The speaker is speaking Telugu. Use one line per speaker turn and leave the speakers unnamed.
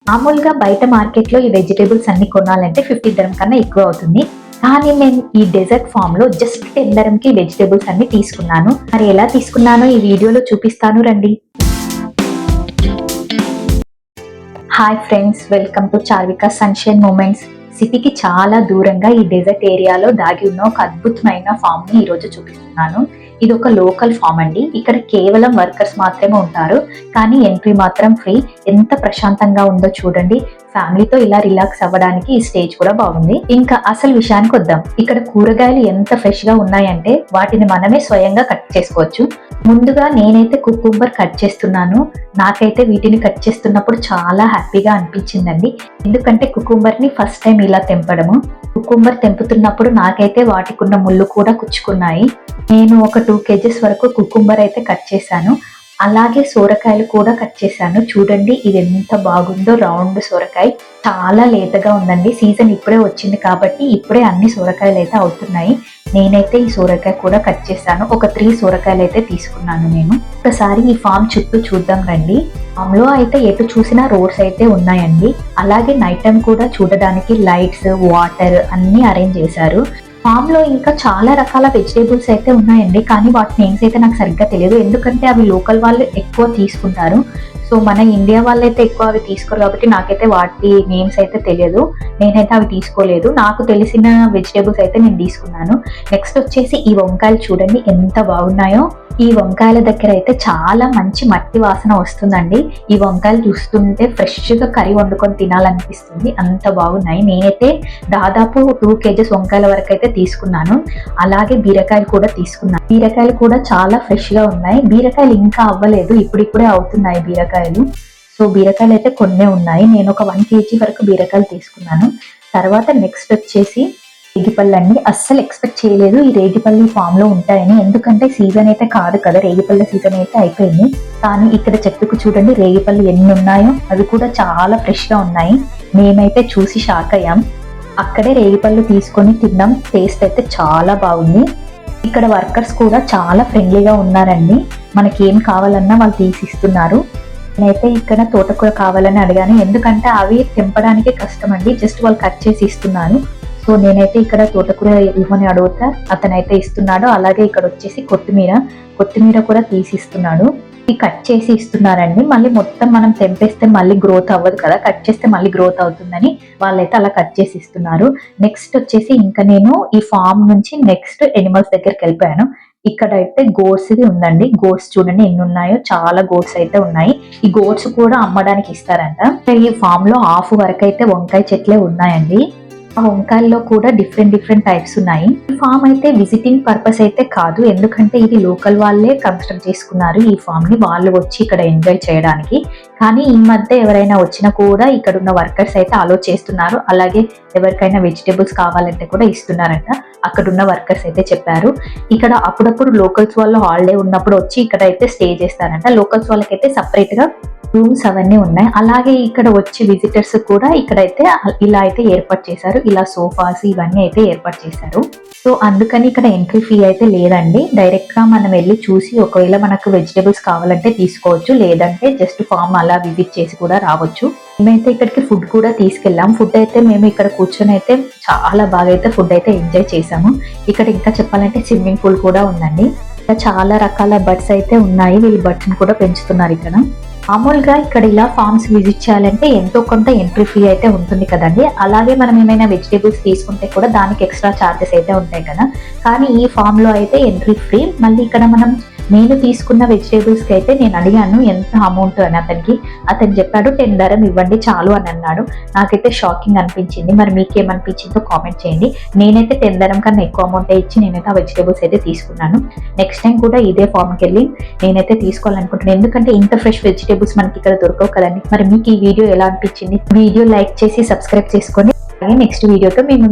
మామూలుగా బయట మార్కెట్లో ఈ వెజిటేబుల్స్ అన్ని కొనాలంటే 50 dirham కన్నా ఎక్కువ అవుతుంది. కానీ నేను ఈ డెజర్ట్ ఫామ్ లో జస్ట్ 10 dirham కి వెజిటేబుల్స్ అన్ని తీసుకున్నాను. మరి ఎలా తీసుకున్నానో ఈ వీడియోలో చూపిస్తాను రండి. Hi friends, welcome to Charvika sunshine moments. సిటీకి చాలా దూరంగా ఈ డెజర్ట్ ఏరియాలో దాగి ఉన్న ఒక అద్భుతమైన ఫామ్ ని ఈరోజు చూపిస్తున్నాను. ఇది ఒక లోకల్ ఫామ్ అండి. ఇక్కడ కేవలం వర్కర్స్ మాత్రమే ఉంటారు, కానీ ఎంట్రీ మాత్రం ఫ్రీ. ఎంత ప్రశాంతంగా ఉందో చూడండి. ఫ్యామిలీతో ఇలా రిలాక్స్ అవ్వడానికి ఈ స్టేజ్ కూడా బాగుంది. ఇంకా అసలు విషయానికి వద్దాం. ఇక్కడ కూరగాయలు ఎంత ఫ్రెష్ గా ఉన్నాయంటే వాటిని మనమే స్వయంగా కట్ చేసుకోవచ్చు. ముందుగా నేనైతే కుకుంబర్ కట్ చేస్తున్నాను. నాకైతే వీటిని కట్ చేస్తున్నప్పుడు చాలా హ్యాపీగా అనిపించిందండి. ఎందుకంటే కుకుంబర్ ని ఫస్ట్ టైం ఇలా తెంపడము. కుకుంబర్ తెంపుతున్నప్పుడు నాకైతే వాటికున్న ముళ్ళు కూడా కుచ్చుకున్నాయి. నేను ఒక 2 kgs వరకు కుకుంబర్ అయితే కట్ చేశాను. అలాగే సోరకాయలు కూడా కట్ చేశాను. చూడండి ఇది ఎంత బాగుందో. రౌండ్ సోరకాయ చాలా లేతగా ఉందండి. సీజన్ ఇప్పుడే వచ్చింది కాబట్టి ఇప్పుడే అన్ని సోరకాయలు అయితే అవుతున్నాయి. నేనైతే ఈ సోరకాయ కూడా కట్ చేశాను. ఒక 3 సోరకాయలు అయితే తీసుకున్నాను నేను. ఒకసారి ఈ ఫామ్ చుట్టూ చూద్దాం రండి. ఫామ్ లో అయితే ఎటు చూసినా రోడ్స్ అయితే ఉన్నాయండి. అలాగే నైట్ టైం కూడా చూడడానికి లైట్స్, వాటర్ అన్ని అరేంజ్ చేశారు. ఫామ్ లో ఇంకా చాలా రకాల వెజిటేబుల్స్ అయితే ఉన్నాయండి, కానీ వాటి నేమ్స్ అయితే నాకు సరిగ్గా తెలియదు. ఎందుకంటే అవి లోకల్ వాళ్ళు ఎక్కువ తీసుకుంటారు. సో మన ఇండియా వాళ్ళు అయితే ఎక్కువ అవి తీసుకోరు కాబట్టి నాకైతే వాటి నేమ్స్ అయితే తెలియదు. నేనైతే అవి తీసుకోలేదు. నాకు తెలిసిన వెజిటేబుల్స్ అయితే నేను తీసుకున్నాను. నెక్స్ట్ వచ్చేసి ఈ వంకాయలు చూడండి ఎంత బాగున్నాయో. ఈ వంకాయల దగ్గర అయితే చాలా మంచి మట్టి వాసన వస్తుందండి. ఈ వంకాయలు చూస్తుంటే ఫ్రెష్ గా కర్రీ వండుకొని తినాలనిపిస్తుంది, అంత బాగున్నాయి. నేనైతే దాదాపు 2 kgs వంకాయల వరకు అయితే తీసుకున్నాను. అలాగే బీరకాయలు కూడా తీసుకున్నాను. బీరకాయలు కూడా చాలా ఫ్రెష్ గా ఉన్నాయి. బీరకాయలు ఇంకా అవ్వలేదు, ఇప్పుడిప్పుడే అవుతున్నాయి బీరకాయలు. సో బీరకాయలు అయితే కొన్నే ఉన్నాయి. నేను ఒక 1 kg వరకు బీరకాయలు తీసుకున్నాను. తర్వాత నెక్స్ట్ వచ్చేసి రేగిపళ్ళు అండి. అస్సలు ఎక్స్పెక్ట్ చేయలేదు ఈ రేగిపళ్ళు ఫామ్ లో ఉంటాయని. ఎందుకంటే సీజన్ అయితే కాదు కదా, రేగిపళ్ళ సీజన్ అయితే అయిపోయింది. కానీ ఇక్కడ చెట్టుకు చూడండి రేగిపళ్ళు ఎన్ని ఉన్నాయో. అవి కూడా చాలా ఫ్రెష్ గా ఉన్నాయి. మేమైతే చూసి షాక్ అయ్యాం. అక్కడే రేగిపళ్ళు తీసుకొని తిన్నాం. టేస్ట్ అయితే చాలా బాగుంది. ఇక్కడ వర్కర్స్ కూడా చాలా ఫ్రెండ్లీగా ఉన్నారండి. మనకి ఏం కావాలన్నా వాళ్ళు తీసిస్తున్నారు. నేనైతే ఇక్కడ తోటకూర కావాలని అడిగాను, ఎందుకంటే అవి తెంపడానికి కష్టం అండి. జస్ట్ వాళ్ళు కట్ చేసి ఇస్తున్నారు. సో నేనైతే ఇక్కడ తోటకూర ఇవ్వని అడుగుతా, అతనైతే ఇస్తున్నాడు. అలాగే ఇక్కడ వచ్చేసి కొత్తిమీర కూడా తీసిస్తున్నాడు. ఇవి కట్ చేసి ఇస్తున్నారండి. మళ్ళీ మొత్తం మనం తెంపేస్తే మళ్ళీ గ్రోత్ అవ్వదు కదా, కట్ చేస్తే మళ్ళీ గ్రోత్ అవుతుందని వాళ్ళైతే అలా కట్ చేసి ఇస్తున్నారు. నెక్స్ట్ వచ్చేసి ఇంకా నేను ఈ ఫామ్ నుంచి నెక్స్ట్ ఎనిమల్స్ దగ్గరికి వెళ్ళిపోయాను. ఇక్కడ అయితే గోట్స్ ఉందండి. గోట్స్ చూడండి ఎన్ని ఉన్నాయో, చాలా గోట్స్ అయితే ఉన్నాయి. ఈ గోట్స్ కూడా అమ్మడానికి ఇస్తారంట. ఈ ఫామ్ లో హాఫ్ వరకు అయితే వంకాయ చెట్లే ఉన్నాయండి. ఆ వంకాయల్లో కూడా డిఫరెంట్ టైప్స్ ఉన్నాయి. ఈ ఫామ్ అయితే విజిటింగ్ పర్పస్ అయితే కాదు, ఎందుకంటే ఇది లోకల్ వాళ్ళే కన్స్ట్రక్ట్ చేసుకున్నారు ఈ ఫామ్ ని. వాళ్ళు వచ్చి ఇక్కడ ఎంజాయ్ చేయడానికి. కానీ ఈ మధ్య ఎవరైనా వచ్చినా కూడా ఇక్కడ ఉన్న వర్కర్స్ అయితే అలో చేస్తున్నారు. అలాగే ఎవరికైనా వెజిటేబుల్స్ కావాలంటే కూడా ఇస్తున్నారంట, అక్కడ ఉన్న వర్కర్స్ అయితే చెప్పారు. ఇక్కడ అప్పుడప్పుడు లోకల్స్ వాళ్ళు హాలిడే ఉన్నప్పుడు వచ్చి ఇక్కడ అయితే స్టే చేస్తారంట. లోకల్స్ వాళ్ళకైతే సపరేట్ గా రూమ్స్ అవన్నీ ఉన్నాయి. అలాగే ఇక్కడ వచ్చే విజిటర్స్ కూడా ఇక్కడైతే ఇలా అయితే ఏర్పాటు చేశారు. ఇలా సోఫాస్ ఇవన్నీ అయితే ఏర్పాటు చేశారు. సో అందుకని ఇక్కడ ఎంట్రీ ఫీ అయితే లేదండి. డైరెక్ట్ గా మనం వెళ్ళి చూసి ఒకవేళ మనకు వెజిటేబుల్స్ కావాలంటే తీసుకోవచ్చు, లేదంటే జస్ట్ ఫామ్ అలా విజిట్ చేసి కూడా రావచ్చు. మేమైతే ఇక్కడికి ఫుడ్ కూడా తీసుకెళ్ళాం. ఫుడ్ అయితే మేము ఇక్కడ కూర్చొని అయితే చాలా బాగా అయితే ఫుడ్ అయితే ఎంజాయ్ చేసాము. ఇక్కడ ఇంకా చెప్పాలంటే స్విమ్మింగ్ పూల్ కూడా ఉందండి. ఇంకా చాలా రకాల బర్డ్స్ అయితే ఉన్నాయి. వీళ్ళు బర్డ్స్ ని కూడా పెంచుతున్నారు ఇక్కడ. మామూలుగా ఇక్కడ ఇలా ఫార్మ్స్ విజిట్ చేయాలంటే ఎంతో కొంత ఎంట్రీ ఫీ అయితే ఉంటుంది కదండి. అలాగే మనం ఏమైనా వెజిటేబుల్స్ తీసుకుంటే కూడా దానికి ఎక్స్ట్రా ఛార్జెస్ అయితే ఉంటాయి కదా. కానీ ఈ ఫామ్ లో అయితే ఎంట్రీ ఫ్రీ. మళ్ళీ ఇక్కడ మనం నేను తీసుకున్న వెజిటేబుల్స్ కి అయితే నేను అడిగాను ఎంత అమౌంట్ అని. అతను చెప్పాడు 10 dirham ఇవ్వండి చాలు అని అన్నాడు. నాకైతే షాకింగ్ అనిపించింది. మరి మీకేమనిపించిందో కామెంట్ చేయండి. నేనైతే 10 dirham కన్నా ఎక్కువ అమౌంట్ ఇచ్చి నేనైతే ఆ వెజిటేబుల్స్ అయితే తీసుకున్నాను. నెక్స్ట్ టైం కూడా ఇదే ఫామ్కి వెళ్ళి నేనైతే తీసుకోవాలనుకుంటున్నాను, ఎందుకంటే ఇంత ఫ్రెష్ వెజిటేబుల్స్ మనకి ఇక్కడ దొరకవు కదండి. మరి మీకు ఈ వీడియో ఎలా అనిపించింది? వీడియో లైక్ చేసి సబ్స్క్రైబ్ చేసుకోండి. అలాగే నెక్స్ట్ వీడియోతో మేము